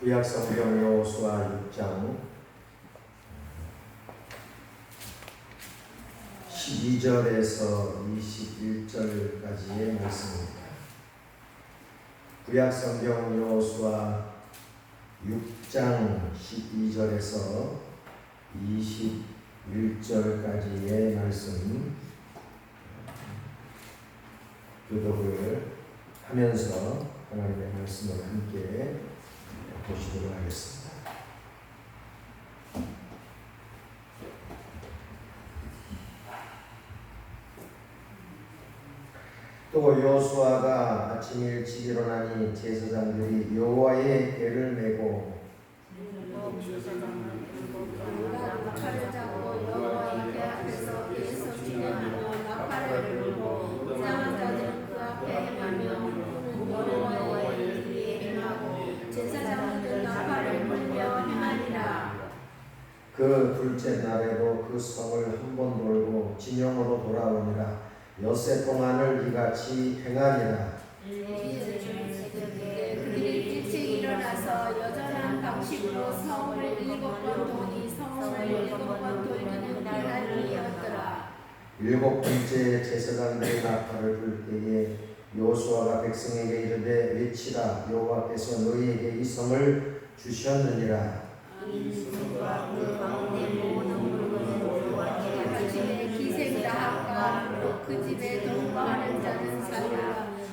구약성경 여호수아 6장 12절에서 21절까지의 말씀입니다. 구약성경 여호수아 6장 12절에서 21절까지의 말씀 교독을 하면서 하나님의 말씀을 함께 보시도록 하겠습니다. 또 여호수아가 아침 일찍 일어나니 제사장들이 여호와의궤를 메고 나팔을 잡고 여호와의 궤 앞에서 예수 진행하며 나팔을 불고 이상한 자들은 그 앞에 행하며 여호와의 뒤에 행하고 제사장들은 나팔을 불며 행하니라. 그 둘째 날에도 그 성을 한 번 돌고 진영으로 돌아오니라. 엿새 동안을 이같이 행하니라. 그들이 일찍 일어나서 여전한 방식으로 성을 7번 도니 성을 7번 돌리는 그날이었더라. 일곱 번째 제사장들이 나팔을 불 때에 여호수아가 백성에게 이르되 외치라. 여호와께서 너희에게 이 성을 주셨느니라. 이 성과 그 가운데 모든 물건은 여호와께 그 집에 기생자학과 그 집에 동거하는 자는 살라.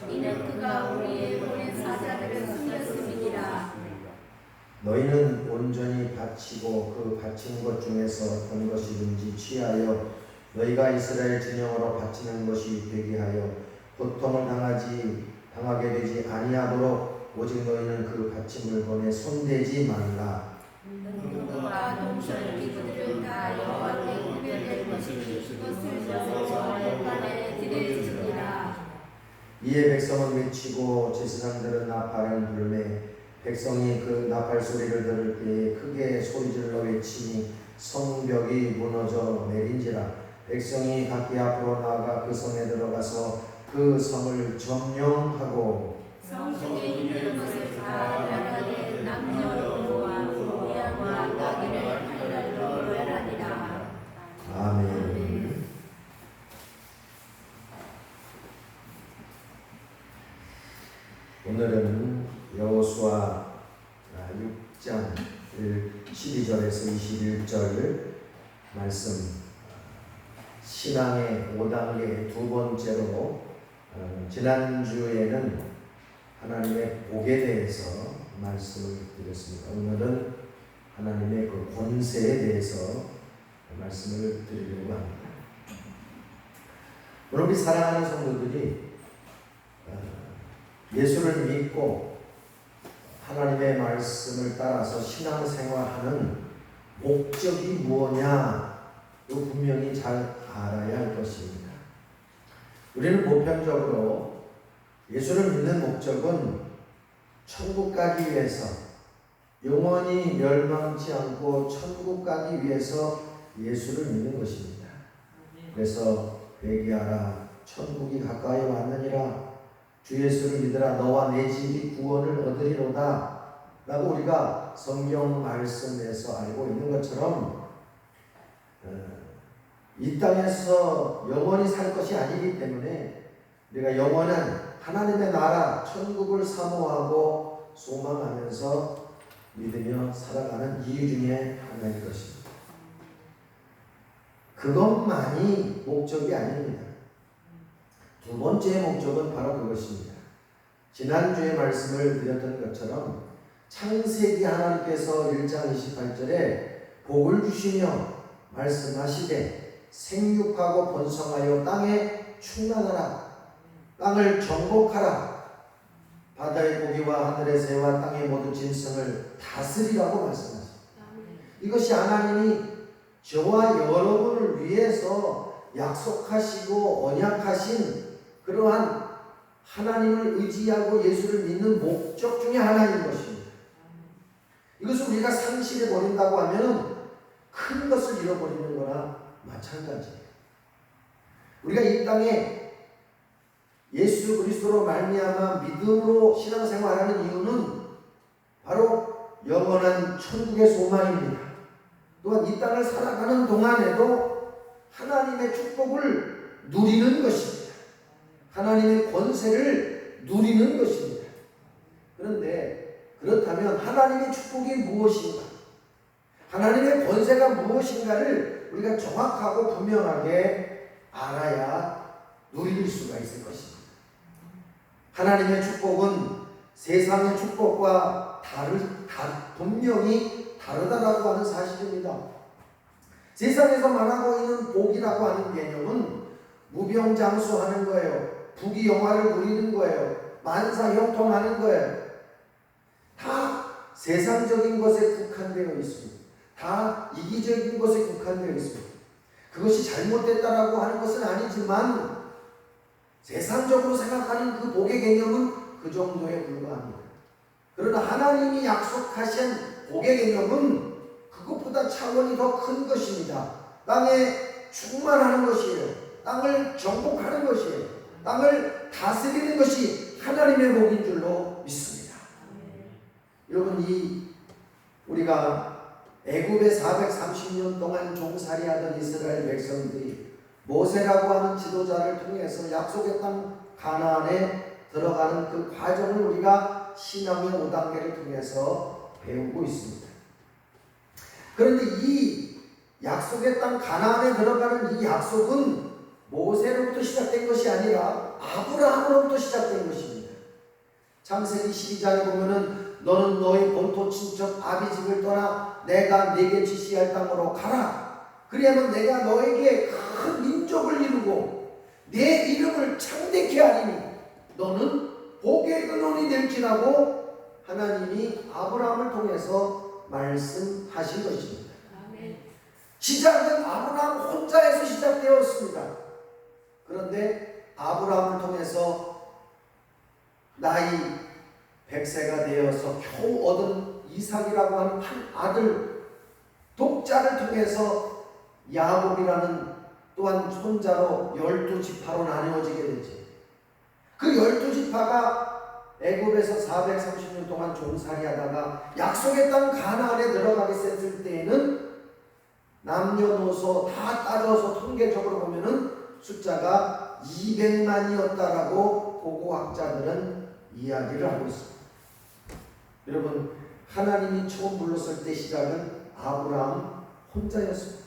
이는 그가 우리의 보낸 사자들을 숨겼음이니라. 너희는 온전히 바치고 그 바친 것 중에서 어떤 것이든지 취하여 너희가 이스라엘 진영으로 바치는 것이 되게 하여 고통을 당하게 되지 아니하도록 오직 너희는 그 바친 물건에 손대지 말라. 너희가 동설 기구들을 다 여호와께 구별될 것이니 그것을 여호와의 관에 드릴지니라. 이에 백성은 외치고 제사장들은 나팔을 불매 백성이 그 나팔 소리를 들을 때에 크게 소리질러 외치니 성벽이 무너져 내린지라. 백성이 각기 앞으로 나아가 그 성에 들어가서 그 성을 점령하고 성중에 있는 것을 다 멸하되 남녀노소와 고양이와 나귀를 칼날로 멸하니라. 아멘. 오늘은 여호수아 6장 12절에서 21절 말씀 신앙의 5단계 두 번째로 지난주에는 하나님의 복에 대해서 말씀을 드렸습니다. 오늘은 하나님의 그 권세에 대해서 말씀을 드리려고 합니다. 오늘 우리 사랑하는 성도들이 예수를 믿고 하나님의 말씀을 따라서 신앙생활하는 목적이 무엇냐? 이거 분명히 잘 알아야 할 것입니다. 우리는 보편적으로 예수를 믿는 목적은 천국 가기 위해서, 영원히 멸망치 않고 천국 가기 위해서 예수를 믿는 것입니다. 그래서 회개하라, 천국이 가까이 왔느니라, 주 예수를 믿으라, 너와 내 집이 구원을 얻으리로다 라고 우리가 성경 말씀에서 알고 있는 것처럼 이 땅에서 영원히 살 것이 아니기 때문에 우리가 영원한 하나님의 나라 천국을 사모하고 소망하면서 믿으며 살아가는 이유 중에 하나일 것입니다. 그것만이 목적이 아닙니다. 두 번째 목적은 바로 그것입니다. 지난주에 말씀을 드렸던 것처럼 창세기 하나님께서 1장 28절에 복을 주시며 말씀하시되 생육하고 번성하여 땅에 충만하라, 땅을 정복하라, 바다의 고기와 하늘의 새와 땅의 모든 짐승을 다스리라고 말씀하십니다. 이것이 하나님이 저와 여러분을 위해서 약속하시고 언약하신 그러한 하나님을 의지하고 예수를 믿는 목적 중에 하나인 것입니다. 이것을 우리가 상실해 버린다고 하면 큰 것을 잃어버리는 거나 마찬가지예요. 우리가 이 땅에 예수 그리스도로 말미암아 믿음으로 신앙생활하는 이유는 바로 영원한 천국의 소망입니다. 또한 이 땅을 살아가는 동안에도 하나님의 축복을 누리는 것입니다. 하나님의 권세를 누리는 것입니다. 그런데 그렇다면 하나님의 축복이 무엇인가? 하나님의 권세가 무엇인가를 우리가 정확하고 분명하게 알아야 누릴 수가 있을 것입니다. 하나님의 축복은 세상의 축복과 분명히 다르다라고 하는 사실입니다. 세상에서 말하고 있는 복이라고 하는 개념은 무병장수하는 거예요. 부귀영화를 누리는 거예요. 만사형통하는 거예요. 다 세상적인 것에 국한되어 있습니다. 다 이기적인 것에 국한되어 있습니다. 그것이 잘못됐다라고 하는 것은 아니지만 세상적으로 생각하는 그 복의 개념은 그 정도에 불과합니다. 그러나 하나님이 약속하신 복의 개념은 그것보다 차원이 더 큰 것입니다. 땅에 충만하는 것이에요. 땅을 정복하는 것이에요. 땅을 다스리는 것이 하나님의 복인 줄로 믿습니다. 여러분, 우리가 애굽에 430년 동안 종살이하던 이스라엘 백성들이 모세라고 하는 지도자를 통해서 약속의 땅 가나안에 들어가는 그 과정을 우리가 신앙의 5단계를 통해서 배우고 있습니다. 그런데 이 약속의 땅 가나안에 들어가는 이 약속은 모세로부터 시작된 것이 아니라 아브라함으로부터 시작된 것입니다. 창세기 12장에 보면은 너는 너희 본토 친척 아비 집을 떠나 내가 네게 지시할 땅으로 가라. 그리하면 내가 너에게 큰 민족을 이루고 내 이름을 창대케 하리니 너는 복의 근원이 될지라고 하나님이 아브라함을 통해서 말씀하신 것입니다. 시작은 아브라함 혼자에서 시작되었습니다. 그런데 아브라함을 통해서 나이 100세가 되어서 겨우 얻은 이삭이라고 하는 한 아들 독자를 통해서 야곱이라는 또한 손자로 12지파로 나누어지게 되지. 그 12지파가 애굽에서 430년 동안 종살이하다가 약속의 땅 가나안에 들어가게 됐을 때에는 남녀노소 다 따져서 통계적으로 보면은 숫자가 200만이었다라고 고고학자들은 이야기를 하고 있습니다. 여러분, 하나님이 처음 불렀을 때 시작은 아브라함 혼자였습니다.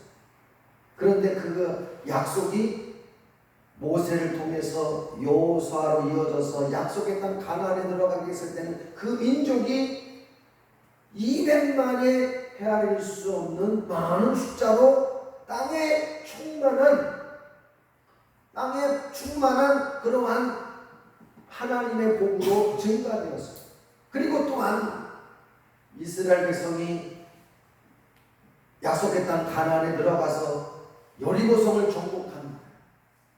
그런데 그 약속이 모세를 통해서 여호수아로 이어져서 약속의 땅 가나안에 들어가게 했을 때는 그 민족이 200만에 헤아릴 수 없는 많은 숫자로 땅에 충만한 그러한 하나님의 복으로 증가되었습니다. 그리고 또한 이스라엘 백성이 약속의 땅 가나안에 들어가서 여리고성을 정복합니다.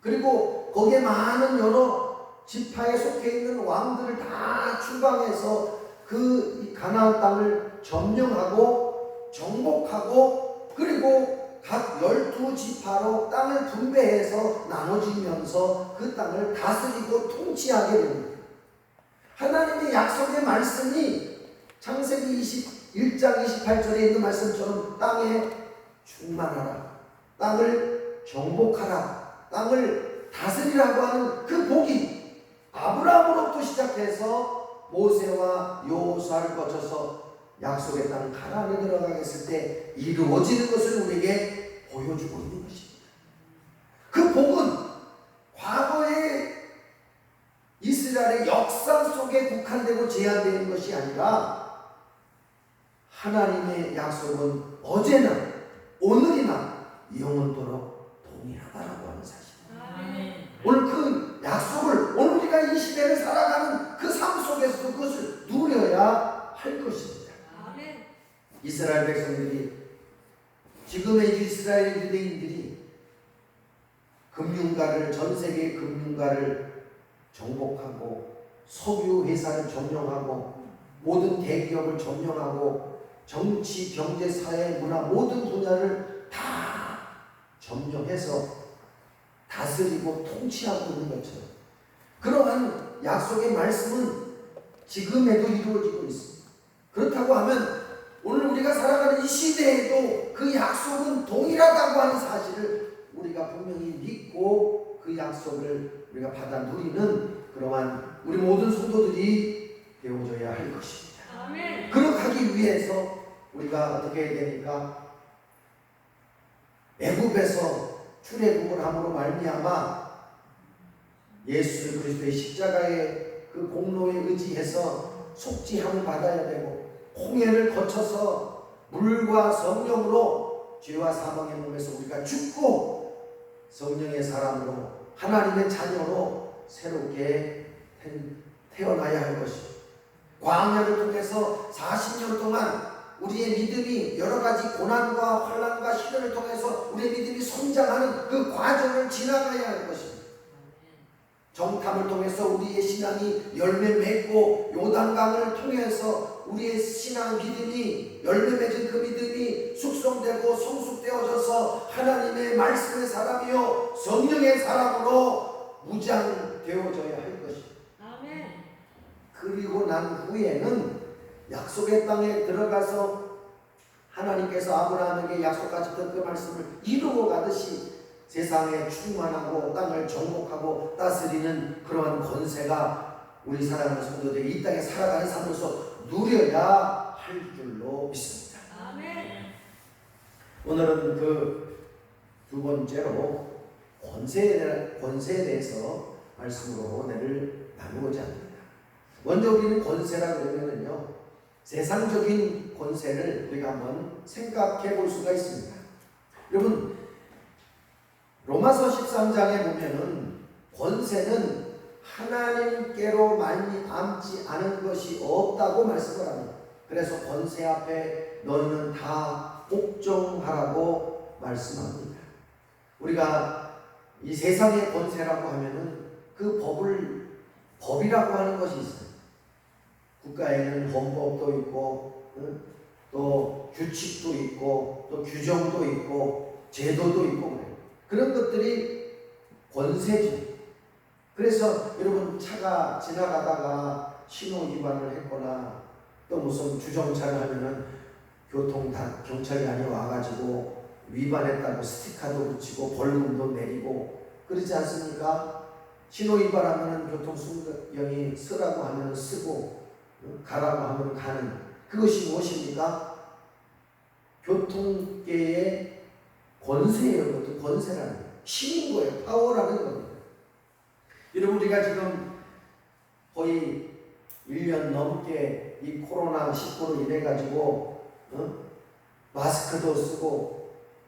그리고 거기에 많은 여러 지파에 속해 있는 왕들을 다 추방해서 그 가나안 땅을 점령하고 정복하고 그리고 각 12지파로 땅을 분배해서 나눠지면서 그 땅을 다스리고 통치하게 됩니다. 하나님의 약속의 말씀이 창세기 21장 28절에 있는 말씀처럼 땅에 충만하라, 땅을 정복하라, 땅을 다스리라고 하는 그 복이 아브라함으로부터 시작해서 모세와 여호수아를 거쳐서 약속의 땅 가나안에 들어가게 했을 때 이루어지는 것을 우리에게 보여주고 있는 것입니다. 그 복은 과거의 이스라엘의 역사 속에 국한되고 제한되는 것이 아니라 하나님의 약속은 어제나 오늘이나 영원토록 동일하다라고 하는 사실입니다. 오늘 그 약속을 오늘 우리가 이 시대를 살아가는 그 삶 속에서도 그것을 누려야 할 것입니다. 이스라엘 백성들이 지금의 이스라엘 유대인들이 금융가를 전 세계 금융가를 정복하고 석유 회사를 점령하고 모든 대기업을 점령하고 정치, 경제, 사회, 문화 모든 분야를 다 점령해서 다스리고 통치하고 있는 것처럼 그러한 약속의 말씀은 지금에도 이루어지고 있습니다. 그렇다고 하면 오늘 우리가 살아가는 이 시대에도 그 약속은 동일하다고 하는 사실을 우리가 분명히 믿고 그 약속을 우리가 받아 누리는 그러한 우리 모든 성도들이 되어줘야 할 것입니다. 아멘. 그렇게 하기 위해서 우리가 어떻게 해야 되니까 애굽에서 출애굽을 함으로 말미암아 예수 그리스도의 십자가의 그 공로에 의지해서 속죄함을 받아야 되고 홍해를 거쳐서 물과 성령으로 죄와 사망의 몸에서 우리가 죽고 성령의 사람으로 하나님의 자녀로 새롭게 태어나야 할 것입니다. 광야를 통해서 40년 동안 우리의 믿음이 여러 가지 고난과 환난과 시련을 통해서 우리의 믿음이 성장하는 그 과정을 지나가야 할 것입니다. 정탐을 통해서 우리의 신앙이 열매 맺고 요단강을 통해서 우리의 신앙 믿음이 열매 맺은 그 믿음이 숙성되고 성숙되어져서 하나님의 말씀의 사람이요 성령의 사람으로 무장되어져야 할 것입니다. 아멘. 그리고 난 후에는 약속의 땅에 들어가서 하나님께서 아브라함에게 약속하셨던 그 말씀을 이루어 가듯이 세상에 충만하고 땅을 정복하고 다스리는 그러한 권세가 우리 사랑하는 성도들이 이 땅에 살아가는 삶으로서 누려야 할 줄로 믿습니다. 아멘. 오늘은 그 두 번째로 권세에 대해서 말씀으로 오늘 나누고자 합니다. 먼저 우리는 권세라 그러면은요, 세상적인 권세를 우리가 한번 생각해 볼 수가 있습니다. 여러분, 로마서 13장에 보면은 권세는 하나님께로 말미암지 않은 것이 없다고 말씀을 합니다. 그래서 권세 앞에 너희는 다 복종하라고 말씀합니다. 우리가 이 세상의 권세라고 하면은 그 법이라고 하는 것이 있어요. 국가에는 헌법도 있고 또 규칙도 있고 또 규정도 있고 제도도 있고 그래요. 그런 것들이 권세죠. 그래서 여러분 차가 지나가다가 신호 위반을 했거나 또 무슨 주정차를 하면은 경찰관이 와가지고 위반했다고 스티커도 붙이고 벌금도 내리고 그러지 않습니까? 신호 위반하면은 교통수령이 쓰라고 하면 쓰고 가라고 하면 가는 그것이 무엇입니까? 교통계의 권세예요. 그것도 권세라는 거예요. 힘인 거예요. 파워라는 겁니다. 여러분 우리가 지금 거의 1년 넘게 이 코로나19로 인해 가지고 마스크도 쓰고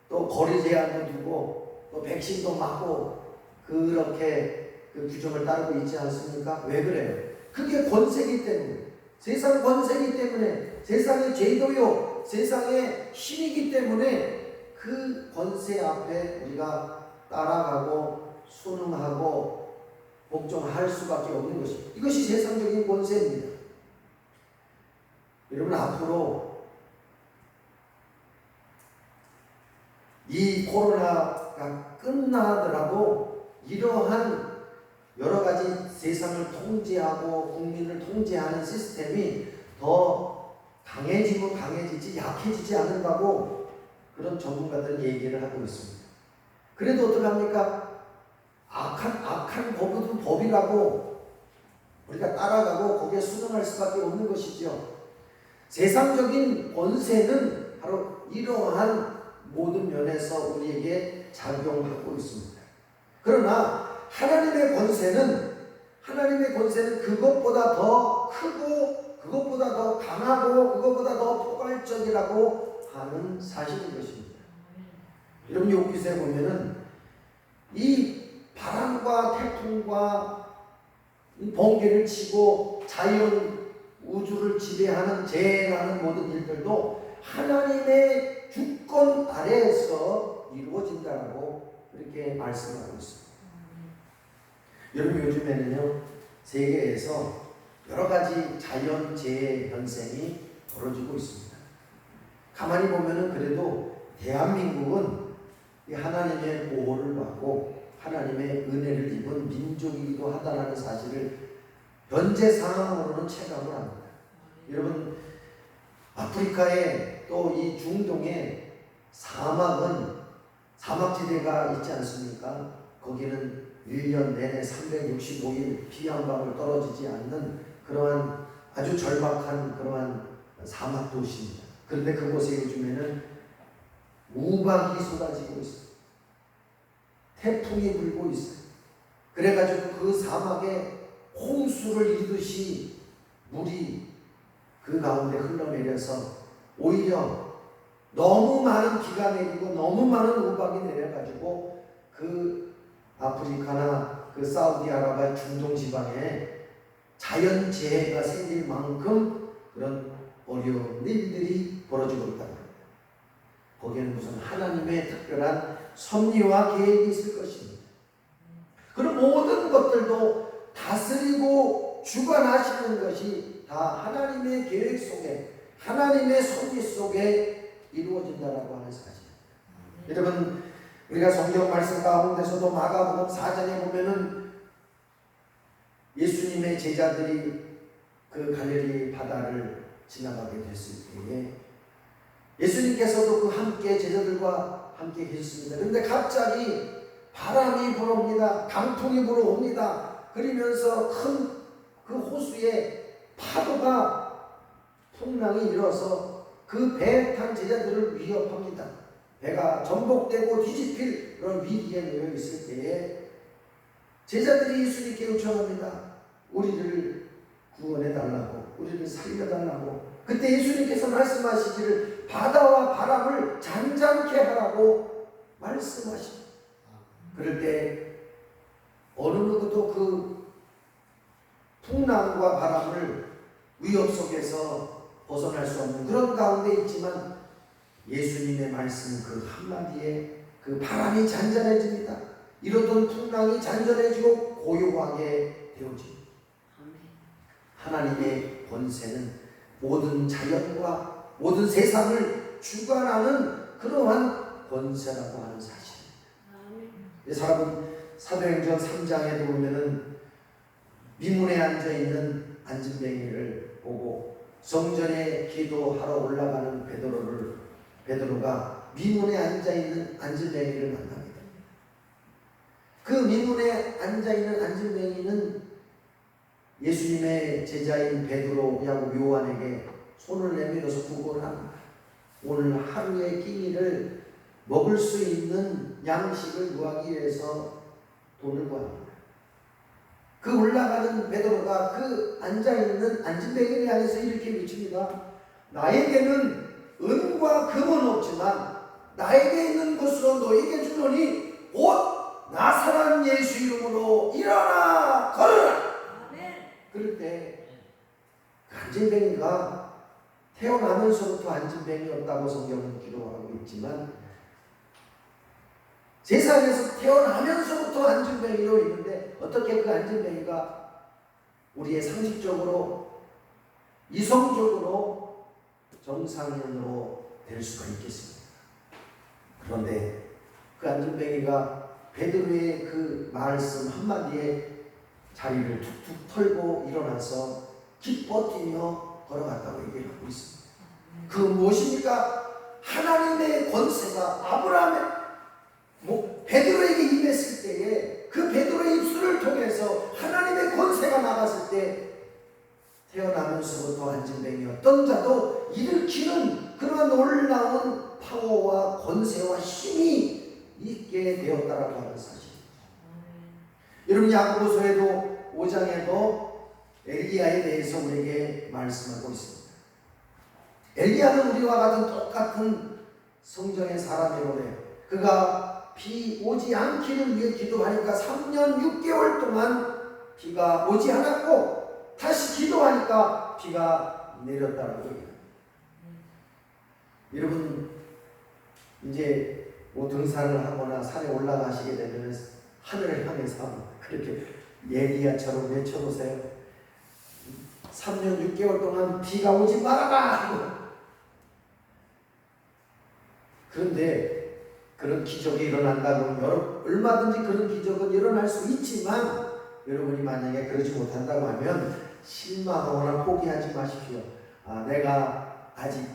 또 거리 제한도 두고 또 백신도 맞고 그렇게 그 규정을 따르고 있지 않습니까? 왜 그래요? 그게 권세이기 때문에, 세상 권세이기 때문에, 세상의 제도요, 세상의 힘이기 때문에 그 권세 앞에 우리가 따라가고 순응하고 복종할 수밖에 없는 것입니다. 이것이 세상적인 권세입니다. 여러분 앞으로 이 코로나가 끝나더라도 이러한 여러 가지 세상을 통제하고 국민을 통제하는 시스템이 더 강해지고 강해지지 약해지지 않는다고 그런 전문가들은 얘기를 하고 있습니다. 그래도 어떡합니까? 악한 법은 법이라고 우리가 따라가고 거기에 순응할 수밖에 없는 것이죠. 세상적인 권세는 바로 이러한 모든 면에서 우리에게 작용하고 있습니다. 그러나 하나님의 권세는 그것보다 더 크고 그것보다 더 강하고 그것보다 더 포괄적이라고 하는 사실인 것입니다. 여러분 욥기서에 보면은 이 바람과 태풍과 이 번개를 치고 자연 우주를 지배하는 재해라는 모든 일들도 하나님의 주권 아래에서 이루어진다고 그렇게 말씀하고 있습니다. 여러분 요즘에는요 세계에서 여러 가지 자연 재해 현상이 벌어지고 있습니다. 가만히 보면은 그래도 대한민국은 이 하나님의 보호를 받고 하나님의 은혜를 입은 민족이기도 하다는 사실을 현재 상황으로는 체감을 합니다. 여러분 아프리카에 또 이 중동에 사막지대가 있지 않습니까? 거기는 1년 내내 365일 비 한 방울 떨어지지 않는 그러한 아주 절박한 그러한 사막 도시입니다. 그런데 그곳에 요즘에는 우박이 쏟아지고 있어요. 태풍이 불고 있어요. 그래가지고 그 사막에 홍수를 이루듯이 물이 그 가운데 흘러내려서 오히려 너무 많은 비가 내리고 너무 많은 우박이 내려가지고 그 아프리카나 그 사우디아라비아 중동 지방에 자연재해가 생길 만큼 그런 어려운 일들이 벌어지고 있다고 합니다. 거기에는 무슨 하나님의 특별한 섭리와 계획이 있을 것입니다. 그런 모든 것들도 다스리고 주관하시는 것이 다 하나님의 계획 속에, 하나님의 섭리 속에 이루어진다라고 하는 사실. 여러분, 우리가 성경 말씀 가운데서도 마가복음 4장에 보면은 예수님의 제자들이 그 갈릴리 바다를 지나가게 됐을 때에 예수님께서도 그 함께 제자들과 함께 계셨습니다. 그런데 갑자기 바람이 불어옵니다. 강풍이 불어옵니다. 그러면서 큰 그 호수에 파도가 풍랑이 일어서 그 배에 탄 제자들을 위협합니다. 배가 전복되고 뒤집힐 그런 위기에 놓여 있을 때에 제자들이 예수님께 요청합니다. 우리를 구원해달라고, 우리를 살려달라고. 그때 예수님께서 말씀하시기를 바다와 바람을 잔잔케 하라고 말씀하십니다. 그럴 때 어느 누구도 그 풍랑과 바람을 위협 속에서 벗어날 수 없는 그런 가운데 있지만 예수님의 말씀 그 한마디에 그 바람이 잔잔해집니다. 이러던 풍랑이 잔잔해지고 고요하게 되어집니다. 하나님의 권세는 모든 자연과 모든 세상을 주관하는 그러한 권세라고 하는 사실입니다. 사람은 사도행전 3장에 보면은 미문에 앉아있는 안진뱅이를 보고 성전에 기도하러 올라가는 베드로가 미문에 앉아있는 안진뱅이를 만납니다. 그 미문에 앉아있는 안진뱅이는 예수님의 제자인 베드로, 야고보, 요한에게 손을 내밀어서 구걸을 합니다. 오늘 하루의 끼니를 먹을 수 있는 양식을 구하기 위해서 돈을 구합니다. 그 올라가는 베드로가 그 앉아있는 안진뱅이를 향해서 이렇게 외칩니다. 나에게는 은과 금은 없지만 나에게 있는 것으로 너에게 주노니 곧 나사렛 예수 이름으로 일어나 걸으라. 그럴 때 안진뱅이가 태어나면서부터 안진뱅이였다고 성경은 기록하고 있지만 세상에서 태어나면서부터 안진뱅이로 있는데 어떻게 그 안진뱅이가 우리의 상식적으로 이성적으로 정상인으로 될 수가 있겠습니까? 그런데 그 안진뱅이가 베드로의 그 말씀 한마디에 자리를 툭툭 털고 일어나서 기뻐 뛰며 걸어갔다고 얘기를 하고 있습니다. 그 무엇입니까? 하나님의 권세가 아브라함의 베드로에게 임했을 때에 그 베드로의 입술을 통해서 하나님의 권세가 나갔을 때 태어나면서부터 안진뱅이였던 자도 일으키는 그러한 놀라운 파워와 권세와 힘이 있게 되었다라고 하는 사실입니다. 여러분, 야고보서에도 5장에도 엘리야에 대해서 우리에게 말씀하고 있습니다. 엘리야는 우리와 같은 똑같은 성정의 사람이로래. 그가 비 오지 않기를 위해 기도하니까 3년 6개월 동안 비가 오지 않았고 다시 기도하니까 비가 내렸다고 해요. 여러분, 이제 등산을 하거나 산에 올라가시게 되면 하늘을 향해서 그렇게 예리야처럼 외쳐보세요. 3년 6개월 동안 비가 오지 말아라. 그런데 그런 기적이 일어난다 그러면 얼마든지 그런 기적은 일어날 수 있지만 여러분이 만약에 그러지 못한다고 하면 실망하거나 포기하지 마십시오. 내가 아직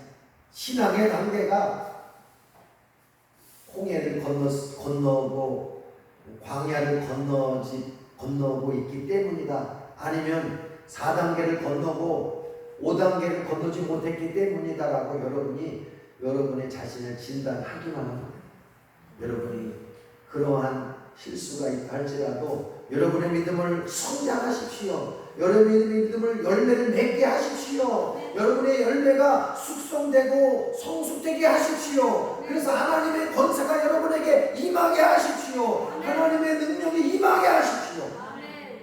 신앙의 단계가 홍해를 건너고 광야를 건너고 있기 때문이다. 아니면 4단계를 건너고 5단계를 건너지 못했기 때문이다라고 여러분의 자신을 진단하기만 합니다. 여러분이 그러한 실수가 있다 할지라도 여러분의 믿음을 성장하십시오. 여러분의 믿음을 열매를 맺게 하십시오. 여러분의 열매가 숙성되고 성숙되게 하십시오. 그래서 하나님의 권세가 여러분에게 임하게 하십시오. 하나님의 능력이 임하게 하십시오.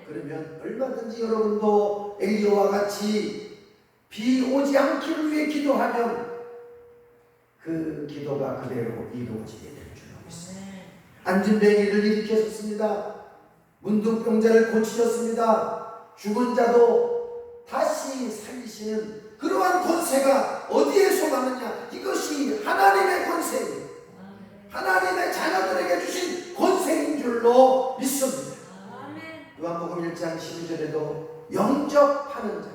그러면 얼마든지 여러분도 엘리야와 같이 비 오지 않기를 위해 기도하면 그 기도가 그대로 이루어지게 될 줄 믿습니다. 안진뱅이를 일으키셨습니다. 문둥병자를 고치셨습니다. 죽은 자도 다시 살리시는 그러한 권세가 어디에서 나느냐? 이것이 하나님의 권세입니다. 하나님의 자녀들에게 주신 권세인 줄로 믿습니다. 요한복음 1장 12절에도 영접하는 자,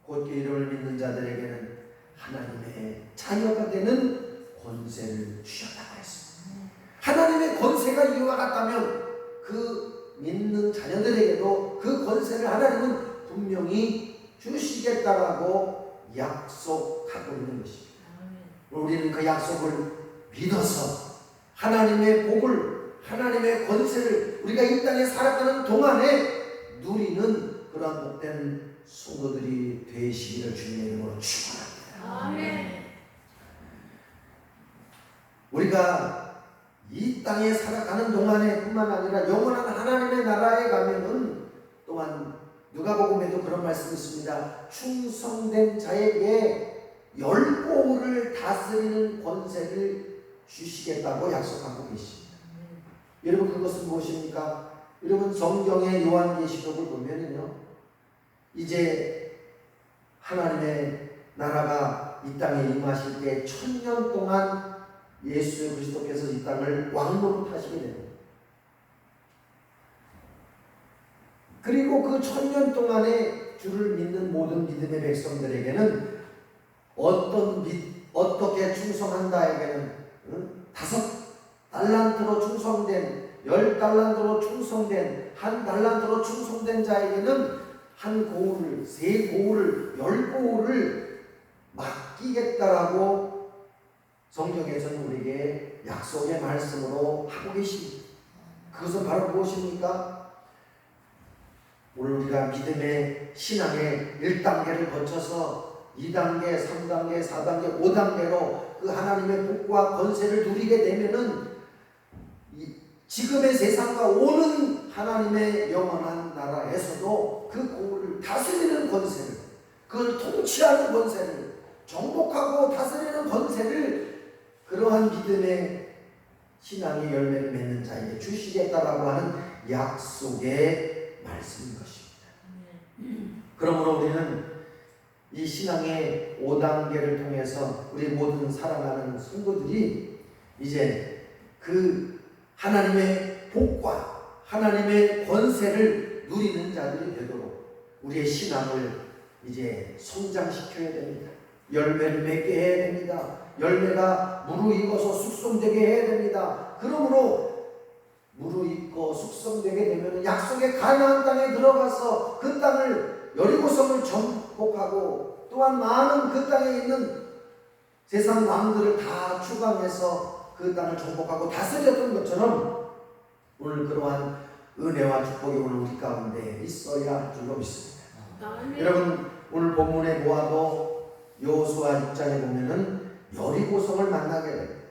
곧게 이름을 믿는 자들에게는 하나님의 자녀가 되는 권세를 주셨다고 했습니다. 하나님의 권세가 이와 같다면 그 믿는 자녀들에게도 그 권세를 하나님은 분명히 주시겠다라고 약속하고 있는 것입니다. 우리는 그 약속을 믿어서 하나님의 복을, 하나님의 권세를 우리가 이 땅에 살아가는 동안에 누리는 그러한 복된 성도들이 되시기를 주님의 이름으로 축원합니다. 아멘. 우리가 이 땅에 살아가는 동안에 뿐만 아니라 영원한 하나님의 나라에 가면은 또한 누가복음에도 그런 말씀이 있습니다. 충성된 자에게 열보를 다스리는 권세를 주시겠다고 약속하고 계십니다. 여러분 그것은 무엇입니까? 여러분 성경의 요한계시록을 보면은요, 이제 하나님의 나라가 이 땅에 임하실 때 1000년 동안 예수 그리스도께서 이 땅을 왕노릇 하시게 됩니다. 그리고 그 1000년 동안에 주를 믿는 모든 믿음의 백성들에게는 어떻게 충성한다에게는 5달란트로 충성된, 10달란트로 충성된, 1달란트로 충성된 자에게는 1고울을, 3고울을, 10고울을 맡기겠다라고 성경에서는 우리에게 약속의 말씀으로 하고 계십니다. 그것은 바로 무엇입니까? 오늘 우리가 믿음의 신앙의 1단계를 거쳐서 2단계, 3단계, 4단계, 5단계로 그 하나님의 복과 권세를 누리게 되면은 지금의 세상과 오는 하나님의 영원한 나라에서도 그 고울을 다스리는 권세를, 그걸 통치하는 권세를, 정복하고 다스리는 권세를 그러한 믿음의 신앙의 열매를 맺는 자에게 주시겠다라고 하는 약속의 말씀인 것입니다. 그러므로 우리는 이 신앙의 5단계를 통해서 우리 모든 사랑하는 성도들이 이제 그 하나님의 복과 하나님의 권세를 누리는 자들이 되도록 우리의 신앙을 이제 성장시켜야 됩니다. 열매를 맺게 해야 됩니다. 열매가 무르익어서 숙성되게 해야 됩니다. 그러므로 무르익고 숙성되게 되면 약속의 가나안 땅에 들어가서 그 땅을, 여리고성을 정복하고 또한 많은 그 땅에 있는 세상 왕들을 다 추방해서 그 땅을 정복하고 다스렸던 것처럼 오늘 그러한 은혜와 축복이 오늘 우리 가운데 있어야 할 줄로 믿습니다. 여러분 오늘 본문에 보아도 여호수아 6장에 보면은 여리고성을 만나게 됩니다.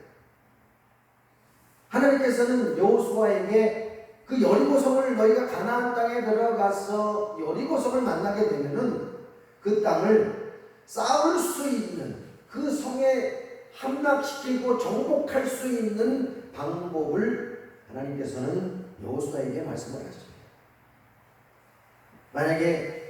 하나님께서는 여호수아에게 그 여리고성을, 너희가 가나안 땅에 들어가서 여리고성을 만나게 되면은 그 땅을 쌓을 수 있는, 그 성에 함락시키고 정복할 수 있는 방법을 하나님께서는 여호수아에게 말씀을 하셨습니다. 만약에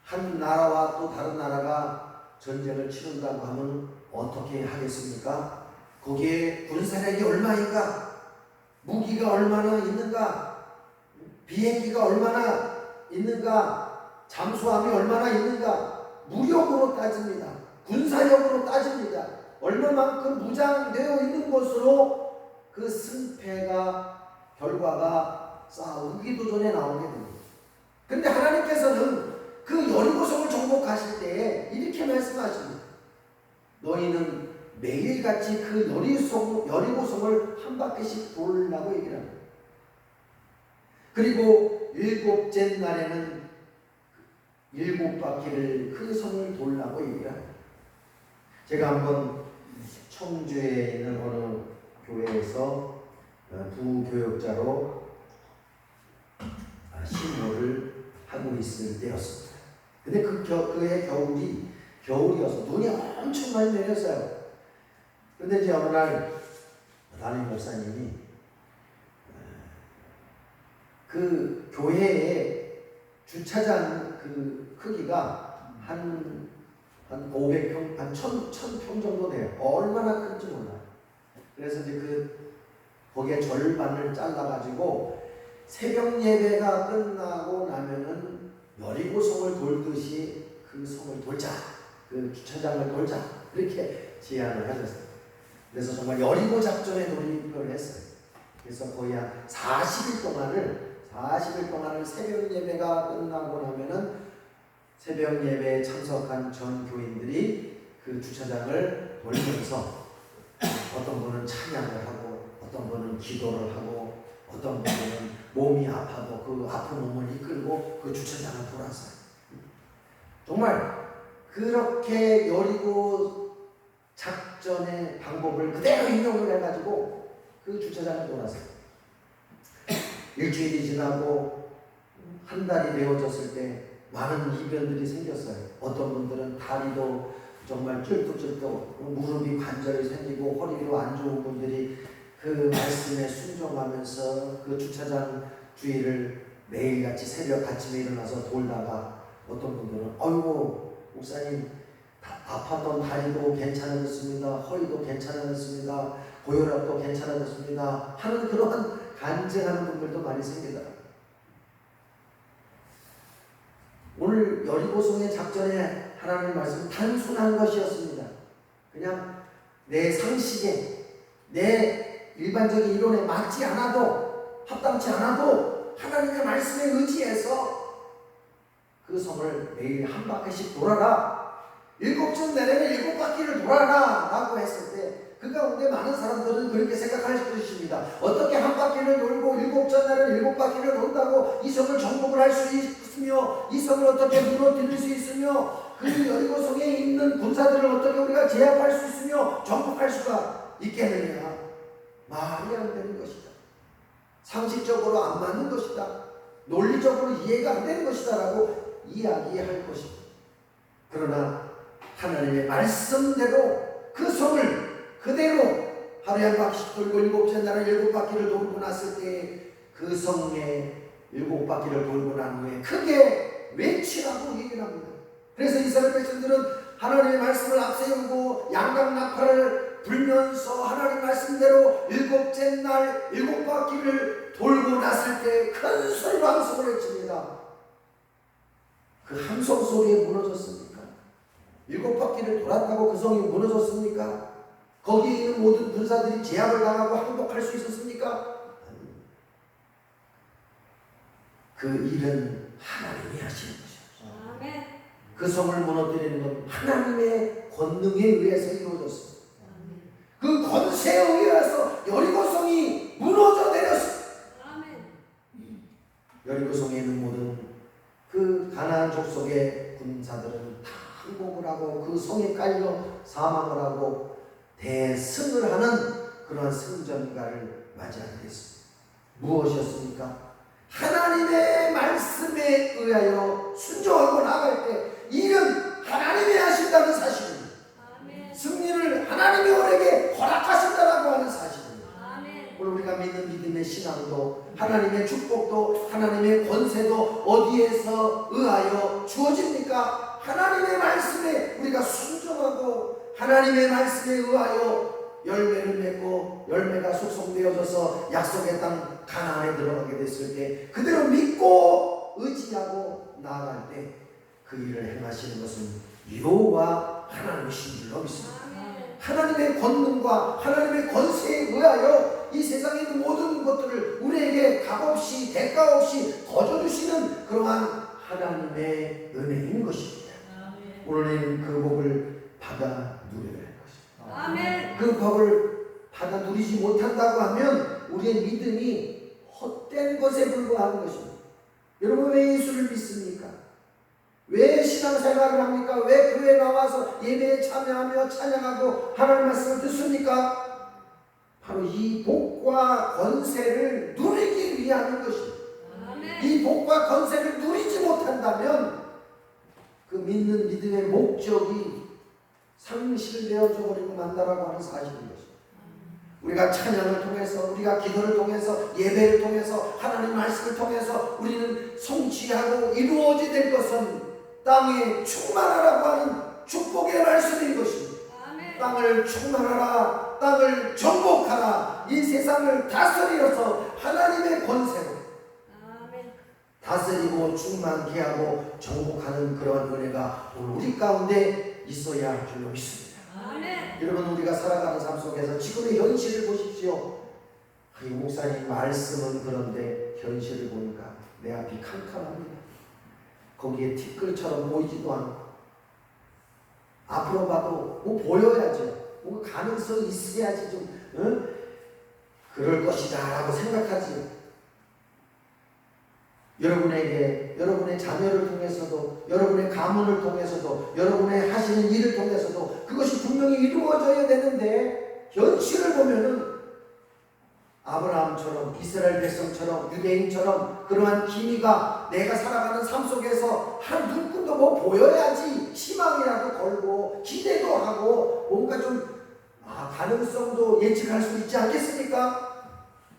한 나라와 또 다른 나라가 전쟁을 치른다고 하면 어떻게 하겠습니까? 거기에 군사력이 얼마인가? 무기가 얼마나 있는가? 비행기가 얼마나 있는가? 잠수함이 얼마나 있는가? 무력으로 따집니다. 군사력으로 따집니다. 얼마만큼 무장되어 있는 것으로 그 승패가 결과가 싸우기도 전에 나오게 됩니다. 근데 하나님께서는 그 여리고성을 정복하실 때에 이렇게 말씀하십니다. 너희는 매일같이 그 여리고성을 한 바퀴씩 돌라고 얘기를 합니다. 그리고 일곱째 날에는 7바퀴를 그 성을 돌라고 얘기를 합니다. 제가 한번 청주에 있는 어느 교회에서 부교역자로 신고를 하고 있을 때였습니다. 근데 그해 겨울이어서 눈이 엄청 많이 내렸어요. 근데 이제 어느 날 담임 목사님이 그 교회의 주차장 그 크기가 한 500평, 한 1000평 정도 돼요. 얼마나 큰지 몰라요. 그래서 이제 거기에 절반을 잘라가지고 새벽 예배가 끝나고 나면은 여리고성을 돌듯이 그 성을 돌자, 그 주차장을 돌자, 그렇게 제안을 하셨어요. 그래서 정말 여리고 작전에 돌입을 했어요. 그래서 거의 한 40일 동안을 새벽 예배가 끝나고 나면은 새벽 예배에 참석한 전 교인들이 그 주차장을 돌면서 어떤 분은 찬양을 하고 어떤 분은 기도를 하고 어떤 분은 몸이 아파도 그 아픈 몸을 이끌고 그 주차장을 돌았어요. 정말 그렇게 여리고 작전의 방법을 그대로 인용을 해가지고 그 주차장을 돌았어요. 일주일이 지나고 한 달이 되어졌을 때 많은 이변들이 생겼어요. 어떤 분들은 다리도 정말 쫄뚝쫄뚝, 무릎이 관절이 생기고 허리도 안 좋은 분들이 그 말씀에 순종하면서 그 주차장 주위를 매일같이 새벽 아침에 일어나서 돌다가 어떤 분들은 어이구 목사님 아팠던 다리도 괜찮아졌습니다. 허리도 괜찮아졌습니다. 고혈압도 괜찮아졌습니다. 하는 그러한 간증하는 분들도 많이 생기더라고요. 오늘 여리고성의 작전에 하나님의 말씀은 단순한 것이었습니다. 그냥 내 상식에 내 일반적인 이론에 맞지 않아도 합당치 않아도 하나님의 말씀에 의지해서 그 성을 매일 한 바퀴씩 돌아라. 7쯤 내려면 7바퀴를 돌아라 라고 했을 때 그 가운데 많은 사람들은 그렇게 생각할 것입니다. 어떻게 한 바퀴를 돌고 7째 날은 7바퀴를 돈다고 이 성을 정복을 할 수 있으며 이 성을 어떻게 무너뜨릴 수 있으며 그 여리고성에 있는 군사들을 어떻게 우리가 제압할 수 있으며 정복할 수가 있겠느냐. 말이 안 되는 것이다. 상식적으로 안 맞는 것이다. 논리적으로 이해가 안 되는 것이다 라고 이야기할 것입니다. 그러나 하나님의 말씀대로 그 성을 그대로 하루에 한 바퀴씩 돌고 7째 날은 7바퀴를 돌고 났을 때 그 성에 7바퀴를 돌고 난 후에 크게 외치라고 얘기를 합니다. 그래서 이스라엘 백성들은 하나님의 말씀을 앞세우고 양각 나팔을 불면서 하나님 말씀대로 7째 날 7바퀴를 돌고 났을 때 큰 소리로 함성을 외칩니다. 그 함성 소리에 무너졌습니까? 7바퀴를 돌았다고 그 성이 무너졌습니까? 거기에 있는 모든 군사들이 제압을 당하고 항복할 수 있었습니까? 그 일은 하나님이 하시는 것이었죠. 그 성을 무너뜨리는 건 하나님의 권능에 의해서 이루어졌습니다. 그 권세에 의해서 여리고성이 무너져 내렸습니다. 여리고성에 있는 모든 그 가나안 족속의 군사들은 다 항복을 하고 그 성에 깔려 사망을 하고 대승을 하는 그러한 승전가를 맞이하게 됐습니다. 무엇이었습니까? 하나님의 말씀에 의하여 순종하고 나아갈 때 일은 하나님이 하신다는 사실입니다. 승리를 하나님이 우리에게 허락하신다라고 하는 사실입니다. 오늘 우리가 믿는 믿음의 신앙도 하나님의 축복도 하나님의 권세도 어디에서 의하여 주어집니까? 하나님의 말씀에 우리가 순종하고 하나님의 말씀에 의하여 열매를 맺고 열매가 숙성되어져서 약속의 땅 가나안에 들어가게 됐을 때 그대로 믿고 의지하고 나아갈 때 그 일을 행하시는 것은 여호와 하나님 것인 줄로 믿습니다. 하나님의 권능과 하나님의 권세에 의하여 이 세상에 있는 모든 것들을 우리에게 값없이 대가 없이 거저주시는 그러한 하나님의 은혜인 것입니다. 오늘은 그 복을 받아 누려야 할 것입니다. 그 복을 받아 누리지 못한다고 하면 우리의 믿음이 헛된 것에 불과한 것입니다. 여러분 왜 예수를 믿습니까? 왜 신앙생활을 합니까? 왜 교회에 나와서 예배에 참여하며 찬양하고 하나님 말씀을 듣습니까? 바로 이 복과 권세를 누리기 위한 것입니다. 이 복과 권세를 누리지 못한다면 그 믿는 믿음의 목적이 상실되어져 버리고 만다라고 하는 사실인 것입니다. 우리가 찬양을 통해서, 우리가 기도를 통해서, 예배를 통해서, 하나님 말씀을 통해서 우리는 성취하고 이루어져야 될 것은 땅에 충만하라고 하는 축복의 말씀인 것입니다. 땅을 충만하라, 땅을 정복하라, 이 세상을 다스리어서 하나님의 권세로 다스리고 충만케 하고 정복하는 그러한 은혜가 오늘 우리 가운데 있어야 할 줄로 믿습니다. 여러분 우리가 살아가는 삶 속에서 지금의 현실을 보십시오. 이 목사님 말씀은 그런데 현실을 보니까 내 앞이 캄캄합니다. 거기에 티끌처럼 보이지도 않고 앞으로 봐도 뭐 보여야죠. 뭐 가능성이 있어야지 좀 그럴 것이다 라고 생각하지. 여러분에게 여러분의 자녀를 통해서도 여러분의 가문을 통해서도 여러분의 하시는 일을 통해서도 그것이 분명히 이루어져야 되는데 현실을 보면은 아브라함처럼 이스라엘 백성처럼 유대인처럼 그러한 기미가 내가 살아가는 삶 속에서 한 눈금도 뭐 보여야지 희망이라도 걸고 기대도 하고 뭔가 좀 가능성도 예측할 수 있지 않겠습니까?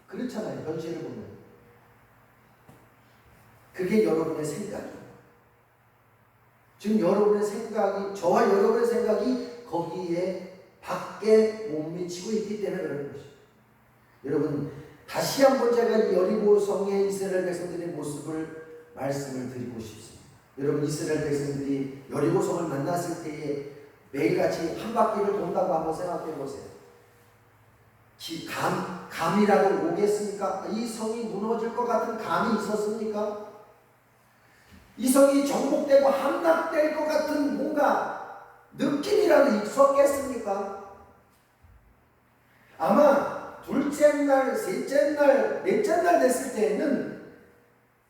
그렇잖아요. 현실을 보면 그게 여러분의 생각이에요. 지금 여러분의 생각이 저와 여러분의 생각이 거기에 밖에 못 미치고 있기 때문에 그런 것이죠. 여러분 다시 한번 제가 이 여리고성의 이스라엘 백성들의 모습을 말씀을 드리고 싶습니다. 여러분 이스라엘 백성들이 여리고성을 만났을 때에 매일같이 한 바퀴를 돈다고 한번 생각해 보세요. 감이라도 오겠습니까? 이 성이 무너질 것 같은 감이 있었습니까? 이 성이 정복되고 함락될 것 같은 뭔가 느낌이라도 있었겠습니까? 아마 둘째 날, 셋째 날, 넷째 날 됐을 때에는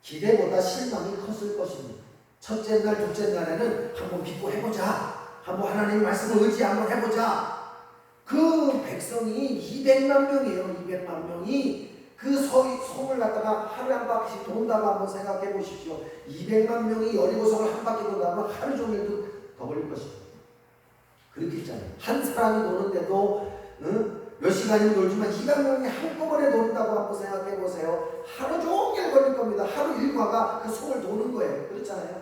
기대보다 실망이 컸을 것입니다. 첫째 날, 둘째 날에는 한번 믿고 해보자. 한번 하나님의 말씀을 의지 한번 해보자. 그 백성이 200만 명이에요. 200만 명이 그 성을 갖다가 하루에 한 바퀴씩 돈다고 한번 생각해 보십시오. 200만 명이 여리고성을 한 바퀴 돈다면 하루 종일도 더 걸릴 것입니다. 그렇게 있잖아요. 한 사람이 도는데도 몇 시간이면 놀지만 200명이 한꺼번에 돈다고 한번 생각해 보세요. 하루 종일 걸릴 겁니다. 하루 일과가 그 성을 도는 거예요. 그렇잖아요.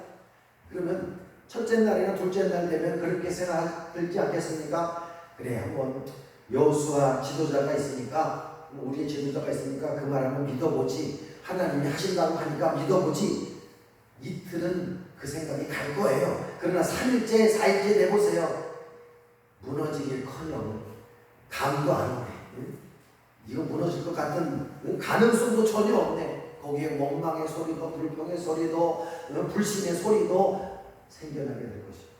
그러면 첫째 날이나 둘째 날 되면 그렇게 생각 들지 않겠습니까? 그래 한번 여호수아 지도자가 있으니까 우리의 지도자가 있으니까 그 말 한번 믿어보지. 하나님이 하신다고 하니까 믿어보지. 이틀은 그 생각이 갈 거예요. 그러나 3일째 4일째 내보세요. 무너지길커녕 감도 안 오네. 이거 무너질 것 같은 가능성도 전혀 없네. 거기에 원망의 소리도 불평의 소리도 불신의 소리도 생겨나게 될 것입니다.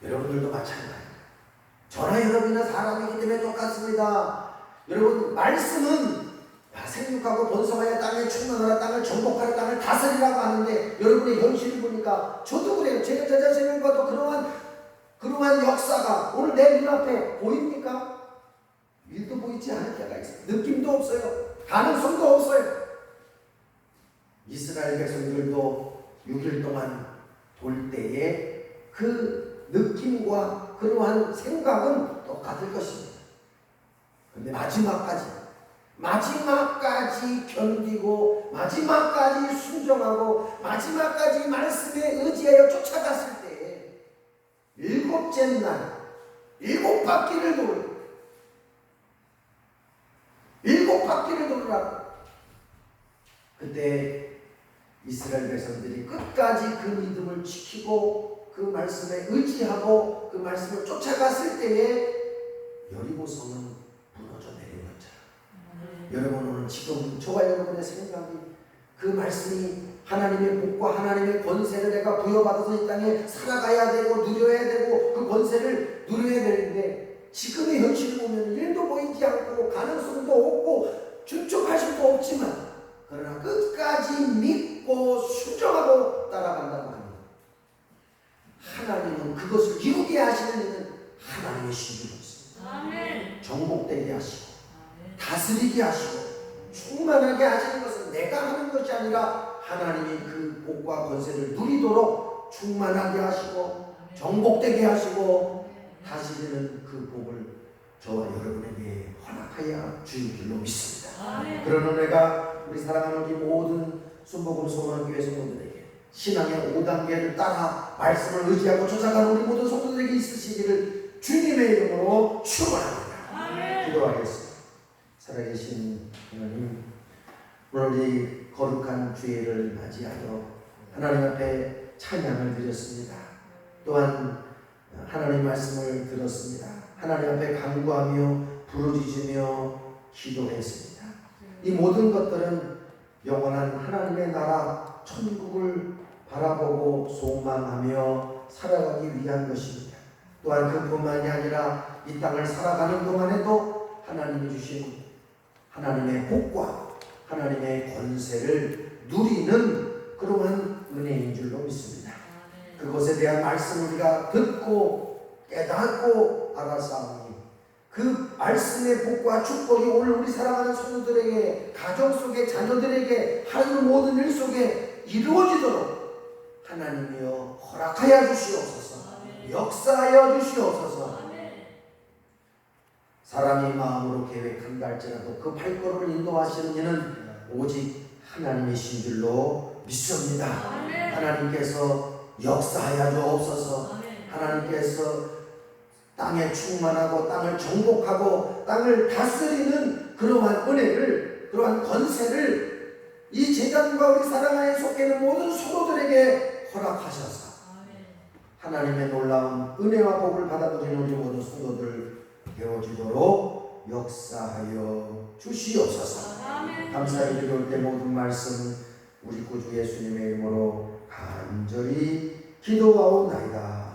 여러분들도 마찬가지입니다. 저나 여러분이나 사람이기 때문에 똑같습니다. 여러분 말씀은 생육하고 번성하여 땅에 충만하라, 땅을 정복하라, 땅을 다스리라고 하는데 여러분의 현실을 보니까 저도 그래요. 제가 제 자신을 봐도 그러한 역사가 오늘 내 눈앞에 보입니까? 일도 보이지 않을 때가 있어요. 느낌도 없어요. 가능성도 없어요. 이스라엘 백성들도 6일 동안 돌 때에 그 느낌과 그러한 생각은 똑같을 것입니다. 그런데 마지막까지 견디고 마지막까지 순종하고 마지막까지 말씀에 의지하여 쫓아갔을 때 7째 날 7바퀴를 돌으라고. 그때 이스라엘 백성들이 끝까지 그 믿음을 지키고 그 말씀에 의지하고 그 말씀을 쫓아갔을 때에 여리고성은 무너져 내린 것처럼 여러분 오늘 지금 저와 여러분의 생각이 그 말씀이 하나님의 복과 하나님의 권세를 내가 부여받아서 이 땅에 살아가야 되고 누려야 되고 그 권세를 누려야 되는데 지금의 현실을 보면 일도 보이지 않고 가능성도 없고 준척하심도 없지만 그러나 끝까지 믿고 순종하고 따라간다고 합니다. 하나님은 그것을 이루게 하시는 이는 하나님의 신이 없습니다. 정복되게 하시고 다스리게 하시고 충만하게 하시는 것은 내가 하는 것이 아니라 하나님이 그 복과 권세를 누리도록 충만하게 하시고 정복되게 하시고 다스리는 그 복을 저와 여러분에게 허락하여 주일 줄로 믿습니다. 그런 은혜가 우리 사랑하는 우리 모든 순복음 소원교회 성도들에게 신앙의 5단계를 따라 말씀을 의지하고 쫓아가는 우리 모든 성도들에게 있으시기를 주님의 이름으로 축원합니다. 기도하겠습니다. 살아계신 하나님, 오늘 이 거룩한 주일을 맞이하여 하나님 앞에 찬양을 드렸습니다. 또한 하나님 말씀을 들었습니다. 하나님 앞에 간구하며 부르짖으며 기도했습니다. 이 모든 것들은 영원한 하나님의 나라 천국을 바라보고 소망하며 살아가기 위한 것입니다. 또한 그뿐만이 아니라 이 땅을 살아가는 동안에도 하나님이 주신 하나님의 복과 하나님의 권세를 누리는 그러한 은혜인 줄로 믿습니다. 그것에 대한 말씀을 우리가 듣고 깨닫고 알아싸우니 그 말씀의 복과 축복이 오늘 우리 사랑하는 성도들에게 가정 속에 자녀들에게 하는 모든 일 속에 이루어지도록 하나님이여 허락하여 주시옵소서. 역사하여 주시옵소서. 사람이 마음으로 계획한다 할지라도 그 발걸음을 인도하시는 이는 오직 하나님이신 줄로 믿습니다. 하나님께서 역사하여 주옵소서. 하나님께서 땅에 충만하고 땅을 정복하고 땅을 다스리는 그러한 은혜를 그러한 권세를 이 제단과 우리 사랑하에 속해 있는 모든 성도들에게 허락하셔서 하나님의 놀라운 은혜와 복을 받아들이는 우리 모든 성도들 되어지도록 역사하여 주시옵소서. 감사히 드릴 때 모든 말씀 우리 구주 예수님의 이름으로 간절히 기도하옵나이다.